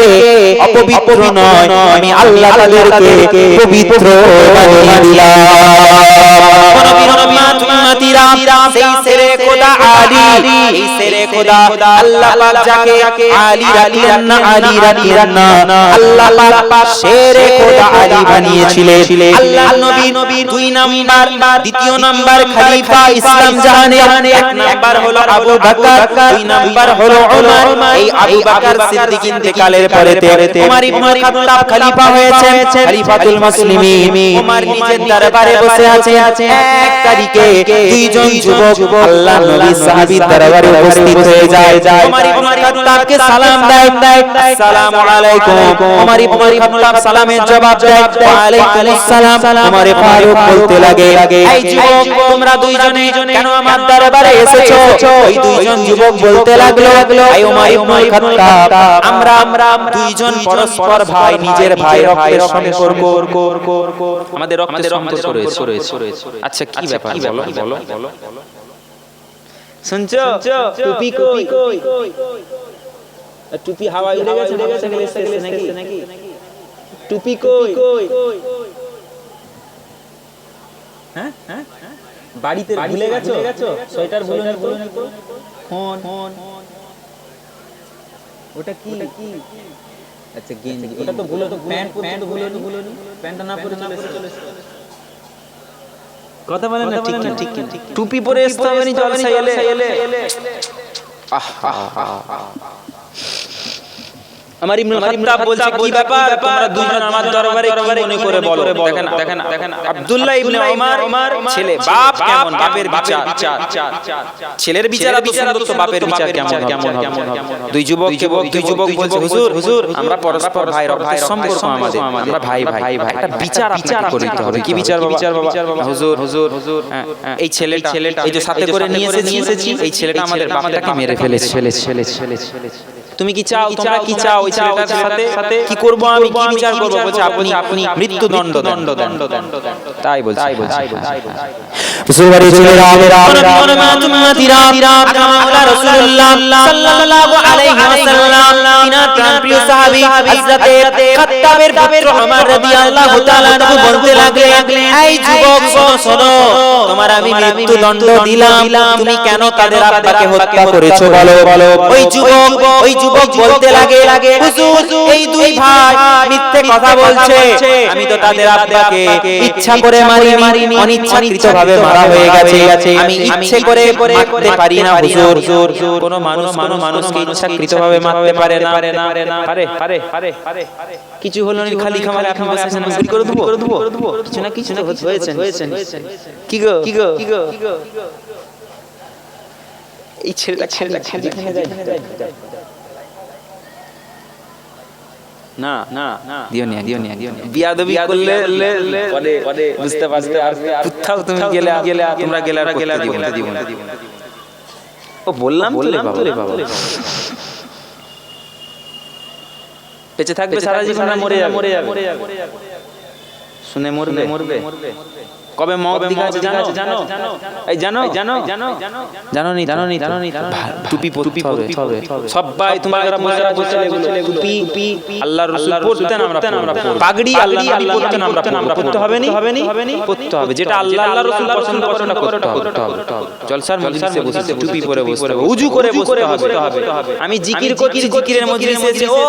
অপবিত্র নয়, আমি আল্লাহ তাদেরকে পবিত্র বানিয়ে দিলাম। উম্মতিরা সেই শেরে খোদা আলী, এই শেরে খোদা আল্লাহ পাক যাকে আলী রাখলেন না, আল্লাহ পাক শেরে খোদা আলী বানিয়েছিলেন। আল্লাহ নবী 2 নাম্বার, দ্বিতীয় নাম্বার খলিফা ইসলাম জাহানের, 1 নাম্বার হলো আবু বকর, 2 নাম্বার হলো ওমর। এই আবু বকর সিদ্দিক ইন্তেকালের পরেতে ওমর ইবনে খাত্তাব খলিফা হয়েছে, খলিফাতুল মুসলিমিন। ওমর নিজের দরবারে বসে আছে। 1 তারিখে 2 জন যুবক আল্লাহ নবী সাহাবীর দরবারে উপস্থিত হয়ে যায়। ওমর ইবনে খাত্তাবকে সালাম দেয়, আসসালামু আলাইকুম। ওমর ইবনে খাত্তাব সালামের জবাব দেয়, ওয়া আলাইকুমুস সালাম। ওমর ফারুক বলতে লাগে, এই যুবক তোমরা 2 জনে কেন আমার দরবারে এসেছো? ওই 2 জন যুবক বলতে লাগলো, এই ওমর ইবনে খাত্তাব আমরা 2 জন পরস্পর ভাই, নিজের ভাই, রক্তের সম্পর্ক, আমাদের রক্তের সম্পর্ক রয়েছে। আচ্ছা কি ব্যাপার বলো শুনছো? টুপি কই? টুপি হাওয়ায় উড়ে গেছে নাকি? টুপি কই? হ্যাঁ বাড়িতে ভুলে গেছো? সোয়েটার ভুলে ফোন ওটা কি? আচ্ছা গেঞ্জি ওটা তো ভুলে, তো প্যান্ট পরতে ভুলে, প্যান্টটা না পরে চলে এসেছে। কথা বলেন না, ঠিক টুপি পরে আসতে হবে নি জলসা এলে। আমার ইবনে খাত্তাব বলছে কি ব্যাপার তোমরা 2 জন আমার দরবারে কি মনে করে বলো? দেখেন আব্দুল্লাহ ইবনে ওমর ছেলে, বাপ কেমন, বাপের বিচার, ছেলের বিচার এত সুন্দর তো বাপের বিচার কেমন হবে? 2 যুবক বলছে হুজুর আমরা পরস্পর ভাই, রক্তের সম্পর্ক আমাদের, আমরা ভাই একটা বিচার আপনাকে করতে হবে। কি বিচার বাবা? হুজুর এই ছেলেটা এই যে সাথে করে নিয়ে এসেছি, এই ছেলেটা আমাদের বাপটাকে মেরে ফেলেছে। তুমি কি চাও? তোমরা কি চাও? ওই ছেলেটার সাথে কি করব আমি? কি বিচার করব? বলছে আপনি মৃত্যুদণ্ড দেন। তাই বলছে। শ্বশুরবাড়ি ছেলেরা উম্মতিরা মাওলা রাসূলুল্লাহ সাল্লাল্লাহু আলাইহি ওয়াসাল্লাম তিনার প্রিয় সাহাবী হযরতে খাত্তাবের পুত্র ওমর রাদিয়াল্লাহু তাআলা আনহু বলতে লাগলেন, এই যুবক শোনো, তোমার আমি মৃত্যুদণ্ড দিলাম, তুমি কেন তাদের আব্বাকে হত্যা করেছো বলো। ওই যুবক বলতে লাগে, হুজুর এই দুই ভাই মিথ্যে কথা বলছে, আমি তো তাদের আব্বাকে ইচ্ছা করে মারিনি, অনিচ্ছাকৃতভাবে মারা হয়ে গেছে, আমি ইচ্ছে করে মারতে পারি না হুজুর। কোন মানুষকে ইচ্ছাকৃতভাবে মারতে পারে না। পারে কিছু হলো না, খালি খামারে আপনি বসে আছেন, গুলি করে দেবো, কিছু না হয়েছে। কি গো এই ছেলেটা যেখানে যায় না দিও নিয়া বিয়াদবি করলে পরে বুঝতে পারবে, আর কোথাও তুমি গেলে তোমরা গেলে আর করতে দিব না। ও বললাম তো রে বাবা, বেঁচে থাকবে সারা জীবন না মরে যাবে? শুনে মরবে। কবে মওত দিঘা আছে জানো? টুপি পরতে হবে। সবাই তোমরা যারা বলছে টুপি আল্লাহর রাসূল পরতেন, আমরা পাগড়ি আল্লাহর নবী পরতেন, আমরা পরতে হবে নি পরতে হবে। যেটা আল্লাহর রাসূল পছন্দ করে ওটা করতে হবে। জলসার মজলিসে বসে টুপি পরে বসতে হবে, ওযু করে বসতে হবে। আমি জিকির করছি, জিকিরের মজলিসে এসে ও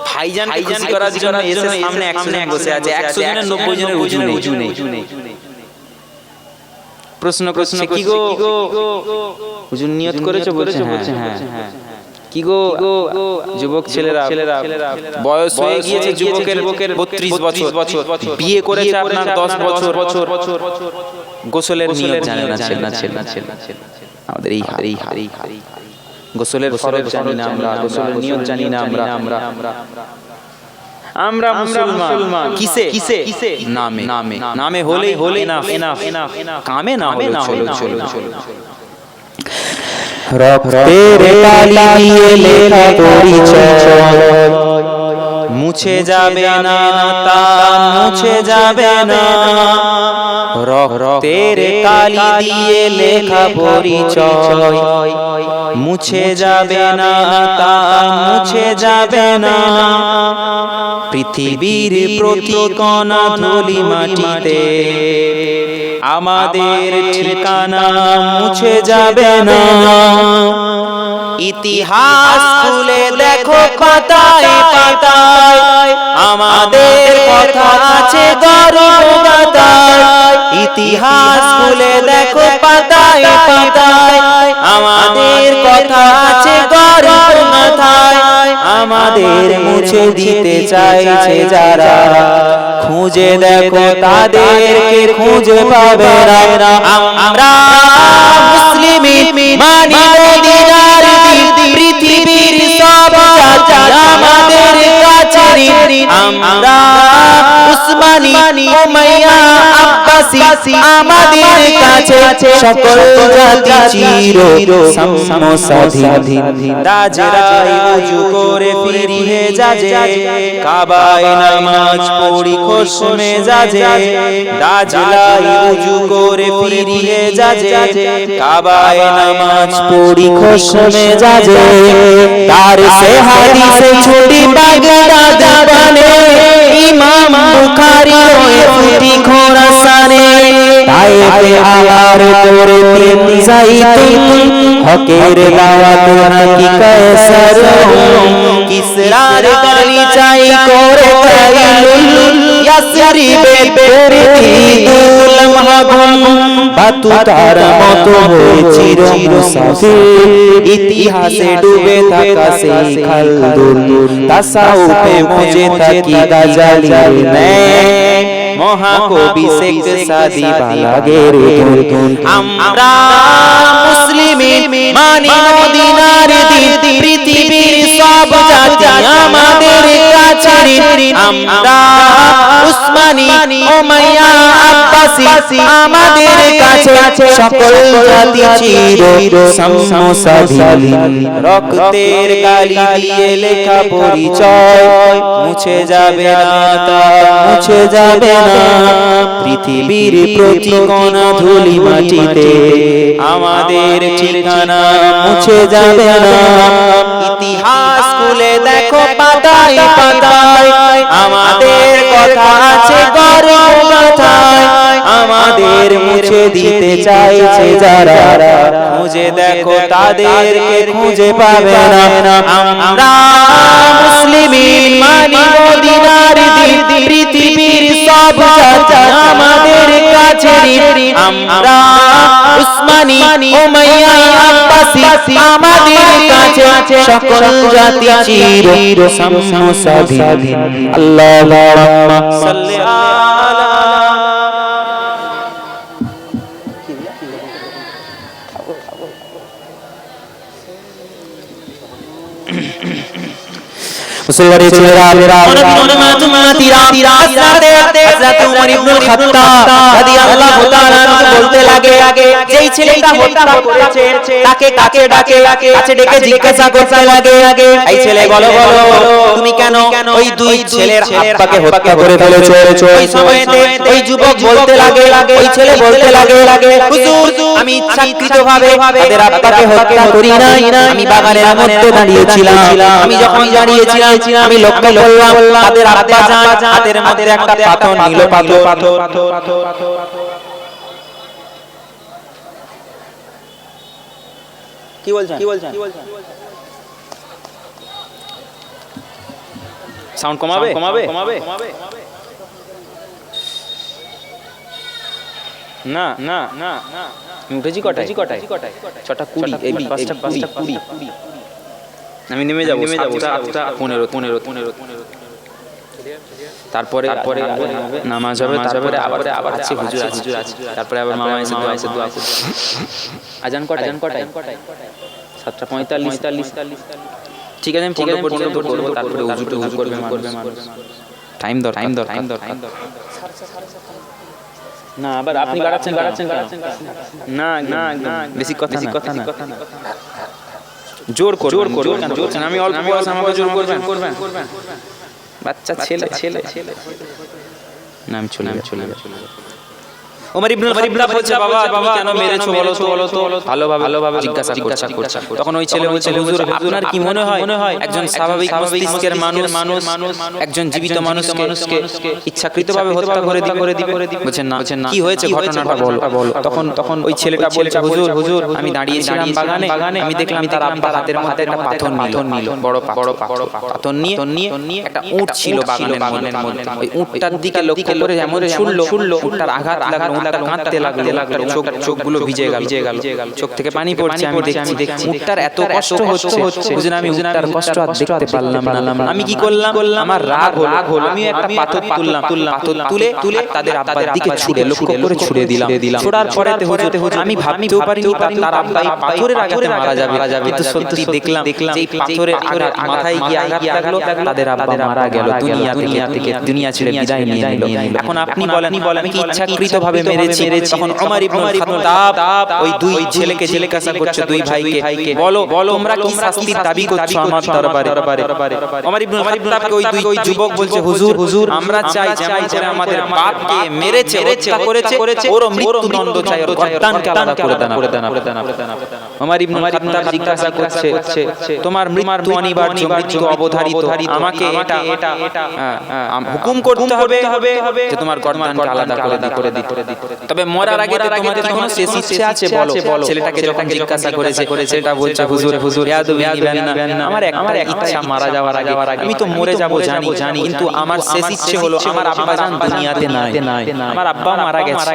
ভাইজান খুশি করার জন্য এসে সামনে 100 জন বসে আছে, 100 জনের 90 জনের ওযু নেই। প্রশ্ন কি গো হুজুর নিয়ত করেছো? বলছে হ্যাঁ। কি গো যুবক ছেলেরা, বয়স হয়ে গিয়েছে যুবকের 32 বছর, বিয়ে করেছে আপনার 10 বছর, গোসলের নিয়ত জানে না ছেলে। আমাদের এই গোসলের ফরজ জানি না আমরা, গোসলের নিয়ত জানি না আমরা মুসলমান কিসে নামে হলে না, কামে না হলে চলো। রক্তের কালি দিয়ে লেখা পরিচয় মুছে যাবে না, তা মুছে যাবে না। রক্তের কালি দিয়ে লেখা পরিচয় মুছে যাবে না, তা মুছে যাবে না। পৃথিবীর প্রতি কণা ধুলি মাটিতে আমাদের ঠিকানা মুছে যাবে না। ইতিহাস খুলে দেখো পাতায় পাতায় আমাদের কথা আছে গর্বগাথায়। ইতিহাস খুলে দেখো পাতায় পাতায় আমাদের কথা আছে গর্বগাথায়। আমাদের মুছে দিতে চাইছে যারা, খুঁজে দেখো তাদেরকে খুঁজে পাবে না। আমরা মুসলিম মানি মদিনার দিন, পৃথিবীর সব জাতি আমাদের কাছে ঋণী। আমরা উসমানী উমাইয়া আব্বাসী আমাদের কাছে সকল জাতি চির সমস্যাধীন। রাজরাই ওযু করে ফিরিয়ে যাজে, কাবায় নামাজ পড়ি খুশ মেজাজে। রাজরাই ওযু করে ফিরিয়ে যাজে, কাবায় নামাজ পড়ি খুশ মেজাজে। তার সে হাদিসে ছুটি বাগদাদ বনে, ইমাম বুখারী হয়ে ফুটি খোরাসানে। তাইফে আহার করে তিন যাইতুন, হকের দাওয়াত নাকি কয়সার। কিসরার গালিচাই করে কাইলুল, ইয়াসরিবে বেরিদুল মাহগুম। বাতুতার মতো হয়ে চির মুসাফির, ইতিহাসে ডুবে থাকা সেই খালদুল। তাসাউফে মুজে থাকি গাজালির ন্যায়, মহাকবি শেখ সাদি বালাগের ধুন। আমরা মুসলিম মানি মদিনার দিন, পৃথিবীর সব জাতি আমাদের কাছে ঋণী। আমরা উসমানী উমাইয়া আব্বাসী আমাদের কাছে সকল জাতি চির সমসাবিল রক্তের কালি দিয়ে লেখা পরিচয় মুছে যাবে না তা মুছে যাবে না পৃথিবীর প্রতি কণা ধুলি মাটিতে আমাদের ঠিকানা মুছে যাবে না ইতিহাস খুলে দেখো পাতায় পাতায় আমাদের কথা আছে গর্বগাথায় আমাদের মুছে দিতে চাইছে যারা খুঁজে দেখো তাদেরকে খুঁজে পাবে না আমরা মুসলিম মানি মদিনার দিন পৃথিবীর সব জাতি আমাদের কাছে আমরা উসমানী উমাইয়া আব্বাসী আমাদের কাছে সকল জাতি চির সমসাবিল আল্লাহুম্মা সাল্লি আলা মুসলমানের ছেলেরা হযরত ওমর ইবনে খাত্তাব রাদিয়াল্লাহু তাআলা বলতে লাগে যেই ছেলেটা হত্যা করেছে তাকে কাছে ডেকে জিজ্ঞাসা করতে লাগে এই ছেলে বলো তুমি কেন ওই দুই ছেলের আব্বাকে হত্যা করে ফেলেছো ওই সময়তে ওই যুবক বলতে লাগে ওই ছেলে বলতে লাগে হুজুর আমি ইচ্ছাকৃতভাবে তাদের আব্বাকে হত্যা করি নাই আমি বাগানের মধ্যে দাঁড়িয়েছিলাম আমি যখন দাঁড়িয়েছিলাম আমি লক্ষ্য করলাম তাদের আব্বা জান হাতের মধ্যে একটা পাথর নিল পাথর কি বলছেন সাউন্ড কমাবে না আমি উঠেছি কটায় 6:20 এই 5:20 আমি নেমে যাবো 15 তারপরে নামাজ হবে তারপরে আবার আছে হুজুর আছে তারপরে আবার মামা এসে দোয়া করবে আজান কটায় 7:45 ঠিক আছে আমি 15 পর্যন্ত করব তারপরে হুজুর করবে মানুষ টাইম দর না আবার আপনি গাড়াচ্ছেন না বেশি কথা না জোর করছেন আমি অল্প বয়স আমাকে জোর করবেন বাচ্চা ছেলে নাম চলে ওমর ইবনে খাত্তাব বলছে বাবা তুমি কেন মেরেছো বলো তো ভালোভাবে জিজ্ঞাসা করছে তখন ওই ছেলে বলছে হুজুর আপনার কি মনে হয় একজন স্বাভাবিক মস্তিষ্কের মানুষ একজন জীবিত মানুষকে ইচ্ছাকৃতভাবে হত্যা করে দিবে বলছেন না কি হয়েছে ঘটনাটা বলো তখন ওই ছেলেটা বলছে হুজুর আমি দাঁড়িয়েছিলাম বাগানে আমি দেখলাম তার আব্বা হাতের মধ্যে একটা পাথর নিল বড় পাথর নিয়ে একটা উট ছিল বাগানের মধ্যে ওই উটটার দিকে লক্ষ্য করে যেমন ছুড়লো উটটার আঘাত লাগলো কাঁদতে লাগলো চোখগুলো ভিজে গেল চোখ থেকে পানি পড়ছে আমি দেখছি উটটার এত কষ্ট হচ্ছে বুঝলেন আমি উটটার কষ্ট আর দেখতে পারলাম না আমি কি করলাম আমার রাগ হলো আমি একটা পাথর তুলে তাদের আব্বার দিকে লক্ষ্য করে ছুড়ে দিলাম ছোড়ার পরে হুজুর আমি ভাবতেও পারিনি তার আব্বা এই পাথরের আঘাতে মারা যাবে কিন্তু সত্যি দেখলাম যে পাথরের আঘাত মাথায় গিয়ে আঘাত লাগলো তাদের আব্বা মারা গেল দুনিয়া ছেড়ে বিদায় নিয়ে নিল এখন আপনি বলেন আমি কি ইচ্ছাকৃতভাবে মেরেছি তখন ওমর ইবনে খাত্তাব ওই দুই ছেলেকে জিজ্ঞাসা করছে দুই ভাইকে বলো তোমরা কি শাস্তির দাবি করছো আমার দরবারে ওমর ইবনে খাত্তাবকে ওই দুই যুবক বলছে হুজুর আমরা চাই যেমন করে আমাদের বাপকে মেরেছে হত্যা করেছে ওর মৃত্যুদণ্ড চাই ওর গর্দানকে আলাদা করে দেন ওমর ইবনে খাত্তাব জিজ্ঞাসা করছে তোমার মৃত্যু অনিবার্য মৃত্যু অবধারিত আমাকে এটা হুকুম করতে হবে যে তোমার গর্দানকে আলাদা করে দিতে তবে মরার আগে তোমার কি কোনো শেষ ইচ্ছে আছে বলো ছেলেটাকে যখন জিজ্ঞাসা করেছে সেটা বলছে হুজুর ইয়াদুবি নিবেন না আমার একটা ইচ্ছা মারা যাওয়ার আগে আমি তো মরে যাব জানি কিন্তু আমার শেষ ইচ্ছে হলো আমার আব্বা জান দুনিয়াতে নাই আমার আব্বা মারা গেছে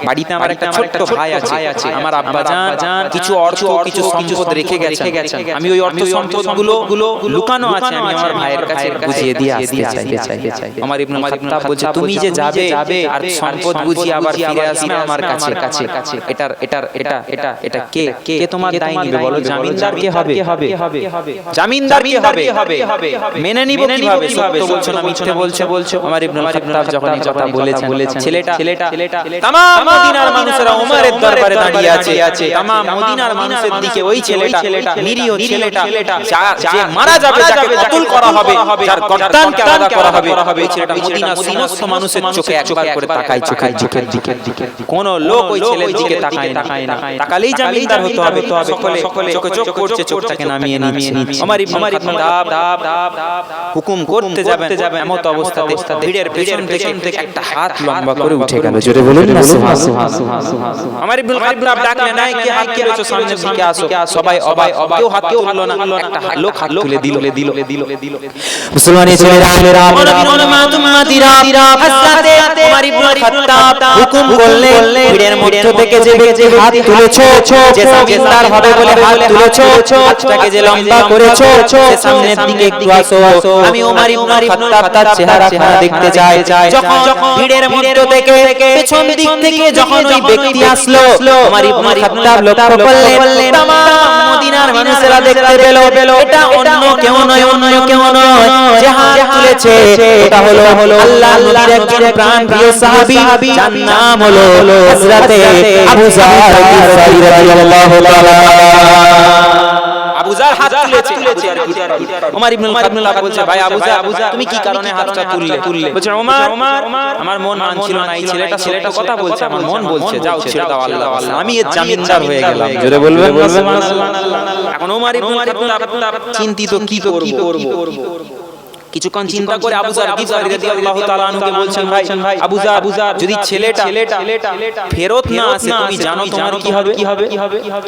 বাড়িতে আমার একটা ছোট্ট ভাই আছে আমার আব্বা জান কিছু অর্থ কিছু সম্পদ রেখে গেছে আমি ওই অর্থ সম্পদগুলো লুকানো আছে আমি আমার ভাইয়ের কাছে বুঝিয়ে দিয়ে আসতে চাই আমার ইবনে খাত্তাব বলছে তুমি যে যাবে আর সম্পদ বুঝিয়ে আবার
আবার ফিরে আসবে আমার কাছে কাছে কাছে এটার এটার এটা এটা এটা কে কে তোমার দায় নিবে বলো? জামিনদার কে হবে? জামিনদার কে হবে? মেনে নিব কিভাবে? সত্য বলছো না মিথ্যে বলছো? আমার ইবনে খাত্তাব যখন এই কথা বলেছেন, ছেলেটা তাম মদিনার মানুষেরা ওমরের দরবারে দাঁড়িয়ে আছে। তাম মদিনার মানুষের দিকে ওই ছেলেটা, নিরীহ ছেলেটা, যে মারা যাবে, যাকে কতল করা হবে, যার গর্দানকে আলাদা করা হবে, ওই ছেলেটা মদিনার সমস্ত মানুষের চোখে একবার করে তাকায়, চোখের দিকে। কোন লোক ওই ছেলের দিকে তাকায় না। তাকালেই জামিনদার হতে হবে। সকলে চোখে চোখ করছে, চোখটাকে নামিয়ে নিচ্ছে। আমার ইবনে খাত্তাব হুকুম করতে যাবে, এমন অবস্থাতে ভিড়ের পেছন থেকে একটা হাত লম্বা করে উঠে গেল। জোরে বলুন না সুবহানাল্লাহ। আমার ইবনে খাত্তাব ডাকলেন, নাই কে হাত তুলেছো, সামনের দিকে আসো। সবাই অবাক, কেউ হাত তুললো না। একটা লোক হাত তুলে দিল।
মুসলমানের ছেলেরা, নবীর উম্মতিরা, হযরতে ওমর ইবনে খাত্তাব হুকুম করলেন, ভিড়ের মধ্য থেকে যে ব্যক্তি হাত তুলেছো, যে জামিনদার হবে বলে হাত তুলেছো, হাতটাকে যে লম্বা করেছো, সে সামনের দিকে একটু আসো। আমি ওমর ইবনে খাত্তাব তার চেহারাখানা দেখতে চাই। যখন ভিড়ের মধ্য থেকে পেছন দিক থেকে যখন ওই ব্যক্তি আসলো, ওমর ইবনে খাত্তাব লক্ষ্য করলেন, तमाम মদিনার মানুষেরা দেখতে পেল এটা অন্য কেউ নয়, যে হাত তুলেছে এটা হলো আল্লাহর নবীর একজন প্রাণপ্রিয় সাহাবী, যার নাম হলো হযরতে আবু যার গিফারী রাদিয়াল্লাহু তাআলা।
আবু যার হাত তুলেছে। ওমর ইবনে খাত্তাব বলছে, ভাই আবু যার, তুমি কি কারণে হাতটা তুললে? বলছে, ওমর, আমার মন মানছিল না, এই ছেলেটা কথা বলছে, আমার মন বলছে যাও ছেড়ে দাও, আল্লাহ আমি এর জামিনদার হয়ে গেলাম। জোরে বলবেন সুবহানাল্লাহ। এখন ওমর ইবনে খাত্তাব চিন্তিত, কি করব। কিছুক্ষণ চিন্তা করে আবু যার গিফারী রাদিয়াল্লাহু তাআলা আনহুকে বলছেন, ভাই আবু যার, যদি ছেলেটা ফেরত না আসে, তুমি জানো তোমার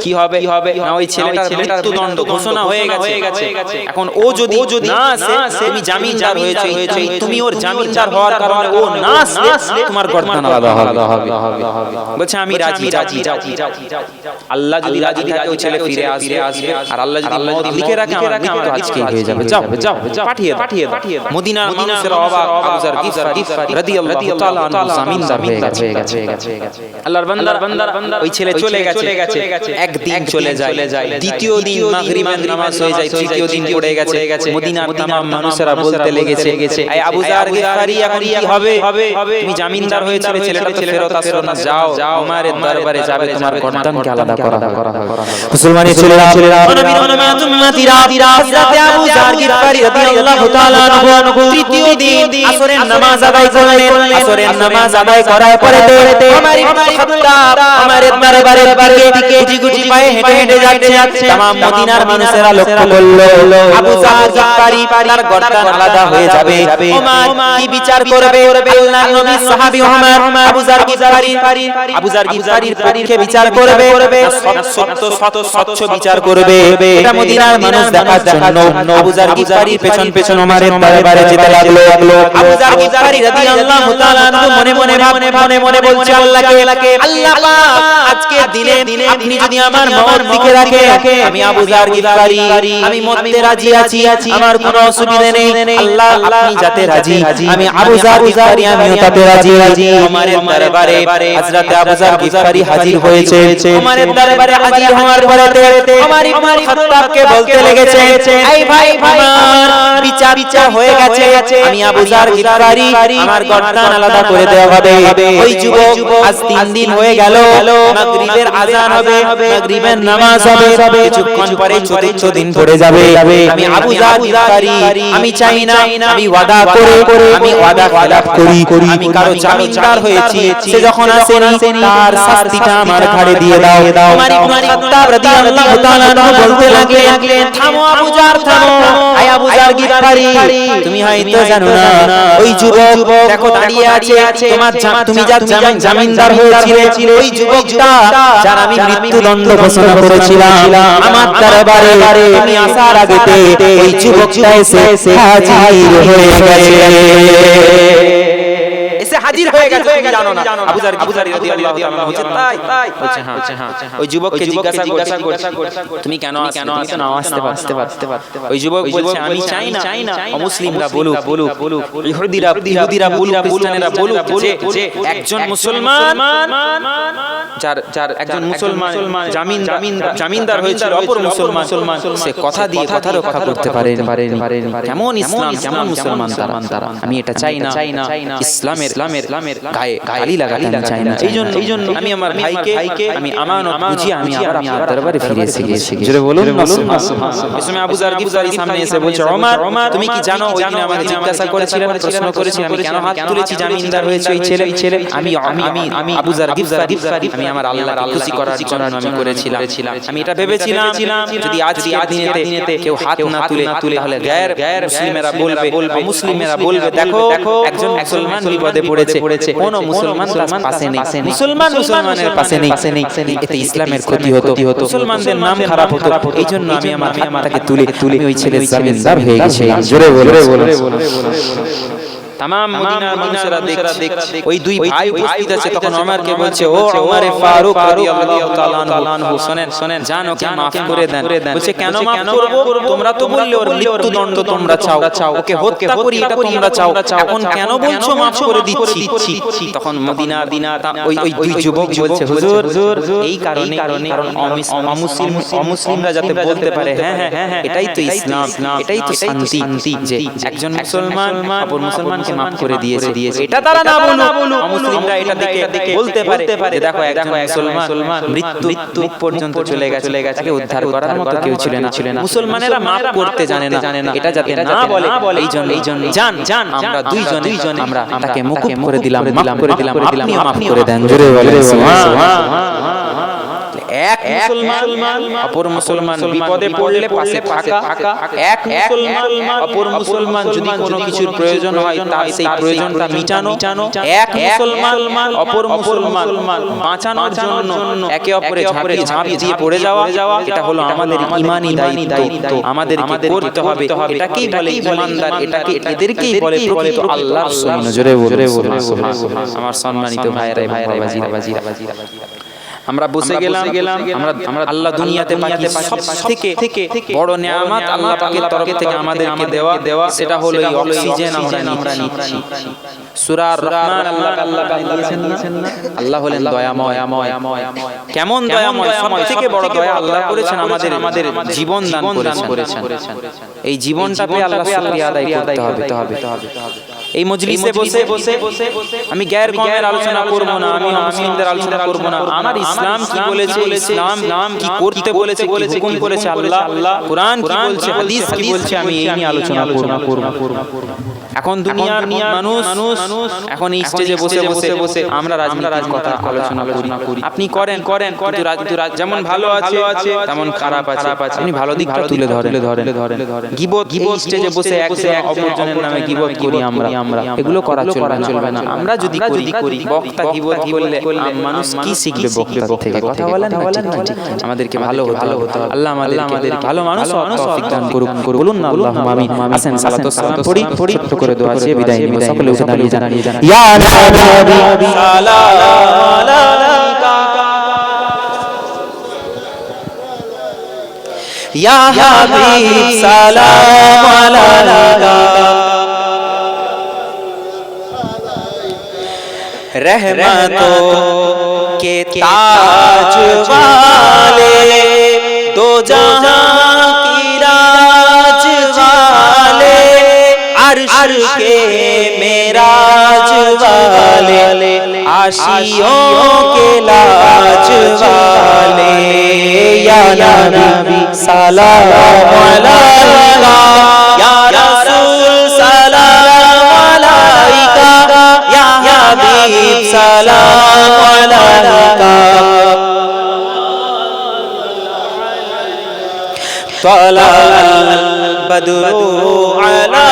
কি হবে? না, ওই ছেলেটার মৃত্যুদণ্ড ঘোষণা হয়ে গেছে। এখন ও যদি না আসে, তুমি জামিনদার হয়েছে, তুমি ওর জামিনদার হওয়ার কারণে ও না আসলে তোমার গর্দান আলাদা হবে। বলছে, আমি রাজি। আল্লাহ যদি রাজি থাকে ওই ছেলে ফিরে আসবে, আর আল্লাহ যদি মওত লিখে রাখে, আমার মৃত্যু আজকেই হয়ে যাবে। যাও পাঠিয়ে দাও। মদিনার মানুষেরা অবাক, আবু যার গিফারী রাদিয়াল্লাহু তাআলা আনহু জামিনদার হয়ে গেছে। আল্লাহর বান্দা ওই ছেলে চলে গেছে। একদিন চলে যায়, দ্বিতীয় দিন মাগরিবের নামাজ হয়ে যায়, তৃতীয় দিন পড়ে গেছে। মদিনার तमाम মানুষেরা বলতে লেগেছে, এই আবু যার গিফারী এখন কি হবে? তুমি জামিনদার হয়েছিলে, ছেলেটা তো ফেরত আসলো না, যাও ওমরের দরবারে যাবে, তোমার গর্দানকে আলাদা করা হবে।
মুসলমানের ছেলেরা, নবীর উম্মতিরা, হযরতে আবু যার গিফারী রাদিয়াল্লাহু তাআলা তৃতীয় দিন আসরের নামাজ আদায় করলেন। আসরের নামাজ আদায় করার পরে ওমর ইবনে খাত্তাব ওমরের দরবারের দিকে গুটি পায়ে হেঁটে যাচ্ছে। तमाम মদিনার মানুষেরা লক্ষ্য করলো, আবু যার গিফারী তার গর্দান আলাদা হয়ে যাবে। ওমর কি বিচার করবে? আল্লাহর নবীর সাহাবী ওমর আবু যার গিফারীর পক্ষে বিচার করবে, স্বচ্ছ বিচার করবে। এটা মদিনার মানুষ দেখার জন্য আবু যার গিফারীর পেছন ওমরের দরবারে যেতে লাগলো। আবু যার গিফারী রাদিয়াল্লাহু তাআলা মনে বলছে, আল্লাহকে, আল্লাহ পাক আজকের দিনে আপনি যদি আমার মওত লিখে রাখে, আমি আবু যার গিফারী আমি মরতে রাজি আছি, আমার কোনো অসুবিধা নেই। আল্লাহ আপনি যাতে রাজি, আমি আবু যার গিফারী আমিও তাতে রাজি। ওমরের দরবারে হযরত আবু যার গিফারী হাজির হয়েছে। ওমরের দরবারে হাজির হওয়ার পরে ওমর ইবনে খাত্তাবকে বলতে লেগেছে, এই ভাই আমার বিচার হয়ে গেছে, আমি আবু যার গিফারী আমার গর্দান আলাদা করে দেওয়া হবে। ওই যুবক আজ 3 দিন হয়ে গেল, মাগরিবের আযান হবে, মাগরিবের নামাজ হবে, কিছুক্ষণ পরে চতুর্থ দিন পড়ে যাবে। আমি আবু যার গিফারী আমি চাই না আমি ওয়াদা করে আমি ওয়াদা খেলাফ করি, আমি কারো জামিনদার হয়েছি, সে যখন আসেনি তার শাস্তিটা আমার ঘাড়ে দিয়ে দাও। ওমর ইবনে খাত্তাব রাদিয়াল্লাহু তাআলা বলতে লাগলেন, থামো আবু যার, থামো। আয় আবু যার গিফারী, তুমি হয়তো জানো না ওই যুবক দেখো দাঁড়িয়ে আছে, তুমি যার জামিনদার হয়েছিলে, ওই যুবকটা যার আমি মৃত্যুদণ্ড ঘোষণা করেছিলাম, আমার দরবারে তুমি আসার আগেতে ওই যুবকটা এসে হাজির হয়ে গেছে।
হাজির হয়ে গেছে তুমি জানো না আবু যার রাদিয়াল্লাহু তাআলা বলছে তাই বলছে হ্যাঁ ওই যুবককে জিজ্ঞাসা করছে তুমি কেন আসছো না আসতে পারতে ওই যুবক বলছে আমি চাই না অমুসলিমরা বলুক ইহুদিরা বলুক খ্রিস্টানেরা বলুক যে একজন মুসলমান যার একজন মুসলমান জামিনদার হয়েছিল অপর মুসলমান সে কথা দিয়ে কথা রক্ষা করতে পারে কেমন ইসলাম কেমন মুসলমান তারা আমি এটা চাই না ইসলামের গায়ে গালি লাগাতে আমি চাই না এই জন্য আমি আমার ভাইকে আমি আমানত বুঝিয়ে আমি আবার আপনার দরবারে ফিরে এসেছি জোরে বলুন এই সময় আবু যার গিফতারি সামনে এসে বলছে ওমর তুমি কি জানো ওই দিন আমাকে জিজ্ঞাসা করেছিলেন প্রশ্ন করেছিলেন আমি কেন হাত তুলেছি জামিনদার হয়েছে ওই ছেলে আমি আবু যার গিফতারি আমি আমার আল্লাহকে খুশি করার জন্য আমি করেছিলাম আমি এটা ভেবেছিলাম যদি আজকের দিনেতে কেউ হাত না তুলে তাহলে গায়ের মুসলিমেরা বলবে দেখো একজন মুসলমান বিপদে পড়েছে কোন মুসলমান তার পাশে নেই মুসলমানের পাশে নেই এতে ইসলামের ক্ষতি হতো মুসলমানদের নাম খারাপ হতো এইজন্য আমি আমার হাতটাকে তুলে ওই ছেলের জামিনদার হয়ে গেছি জোরে বলো तमाम মদিনার মানুষেরা দেখছে ওই দুই ভাই উপস্থিত আছে তখন ওমরকে বলছে ও ওমর ফারুক রাদিয়াল্লাহু তাআলা আনহু শুনেন জান ওকে maaf করে দেন বলছে কেন maaf করব তোমরা তো বললে ওর মৃত্যুদণ্ড তোমরা চাও ওকে হত্যা করি এটা তোমরা চাও এখন কেন বলছো maaf করে দিচ্ছি তখন মদিনার ওই দুই যুবক বলছে হুজুর এই কারণে কারণ অমুসলিমরা যাতে বলতে পারে হ্যাঁ এটাই তো ইসলাম এটাই তো শান্তি যে একজন মুসলমান অপর মুসলমান মাফ করে দিয়েছে এটা তারা না বলুক মুসলিমরা এটা দেখে বলতে পারে যে দেখো একজন মুসলমান মৃত্যু পর্যন্ত চলে গেছে তাকে উদ্ধার করার মতো কেউ ছিল না মুসলমানেরা মাফ করতে জানে না এটা যাতে না বলে এইজন্য জান আমরা দুইজন আমরা তাকে মুকুব করে দিলাম মাফ করে দিলাম আপনি মাফ করে দেন জোরে বলে সুবহানাল্লাহ এক মুসলমান অপর মুসলমান বিপদে পড়লে পাশে থাকা এক মুসলমান অপর মুসলমান যদি কোনো কিছুর প্রয়োজন হয় তার সেই প্রয়োজনটা মিটানো এক মুসলমান অপর মুসলমান বাঁচানোর জন্য একে অপরের ঝাঁপি দিয়ে পড়ে যাওয়া এটা হলো আমাদের ঈমানি দায়িত্ব আমাদেরকে করতে হবে এটাকেই বলে ঈমানদার এদেরকেই বলে প্রকৃত আল্লাহর সৈন্য জোরে বলে আমার সম্মানিত ভাইরা বাবাজিরা আমরা বসে গেলাম আমরা আল্লাহ দুনিয়াতে পাঠিয়েছে সবথেকে বড় নিয়ামত আল্লাহ পাকের তরফ থেকে আমাদেরকে দেওয়া সেটা হলো এই অক্সিজেন আমরা নিচ্ছি সূরা আর-রহমান আল্লাহ পাক দিয়েছেন না আল্লাহ হলেন দয়াময় কেমন দয়াময় সবথেকে বড় দয়া আল্লাহ করেছেন আমাদের জীবন দান করেছেন এই জীবনটা পেয়ে আল্লাহ শুকরিয়া আদায় করতে হবে এই মজলিসে বসে আমি গায়ের কমের আলোচনা করব না আমি মুসলিমদের আলোচনা করব না আমার ইসলাম কি বলেছে ইসলাম কি করতে বলেছে কি হুকুম করেছে আল্লাহ কোরআন কি বলছে হাদিস কি বলছে আমি এই নিয়ে আলোচনা করব এখন দুনিয়ার মানুষ এখন এই স্টেজে বসে আমরা রাজনীতির কথা আলোচনা করি আপনি করেন কিন্তু যেমন ভালো আছে তেমন খারাপ আছে আপনি ভালো দিকটা তুলে ধরেন গীবত স্টেজে বসে এক অপরজনের নামে গীবত করি আমরা এগুলো করা চলবে না আমরা যদি করি বক্তা গীবত বললে মানুষ কি শিখবে বক্তা থেকে কথা বলেন না ঠিক আমাদেরকে ভালো হতে হবে আল্লাহ আমাদের ভালো মানুষ তৌফিক দান করুক বলুন না আল্লাহুম্মা আমিন হাসান সালাতু সালাম পড়ি ছোট করে দোয়া দিয়ে বিদায় নিব সকলে উঠে দাঁড়িয়ে যান ইয়া নবী সালাম আলাইকা ইয়া হাবিব সালাম আলাইকা रहमतों के ताज वाले दो जहां की राज वाले अर्श के मेराज वाले आशियों के लाज वाले या नबी सलाम अलैका या रसूल सलाम अलैका या हबीब सलाम अलैका طلع البدر على